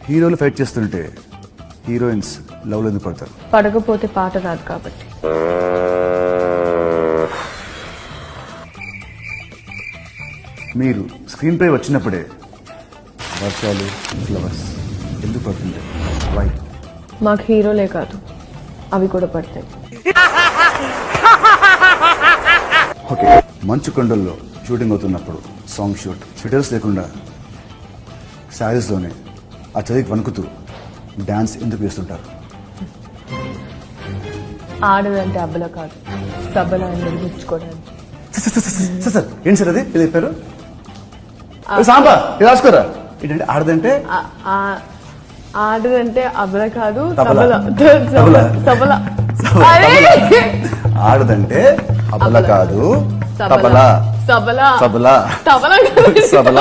హీరోలు ఫైట్ చేస్తుంటే heroines love లో ఎందుకు పడతారు? పడకపోతే పాట రాదు కాబట్టి. మీరు స్క్రీన్ పై వచ్చినప్పుడే వర్షాలు ఫ్లవర్స్ ఎందుకు పడుతుంది? వై? మాకు హీరోలే కాదు, అవి కూడా పడతాయి. ఓకే, మంచు కొండల్లో షూటింగ్ అవుతున్నప్పుడు సాంగ్ షూట్ స్వెటర్స్ లేకుండా శారీస్ లోనే ఆ చదికి వణుకుతూ డాన్స్ ఎందుకు వేస్తుంటారు? ఆడదంటే అబ్బల కాదు, సబ్బల అని నిర్మించుకోవడానికి. సార్ ఏంటి సార్ అది ఇది చెప్పారు? సాంబా ఇది రాసుకోరా. ఏంటంటే ఆడదంటే ఆడదంటే అబ్బల కాదు, తబల. సబల. సబల. అరే! ఆడదంటే అబల కాదు, సబల. తబల. సబల. సబల. తబల. సబల.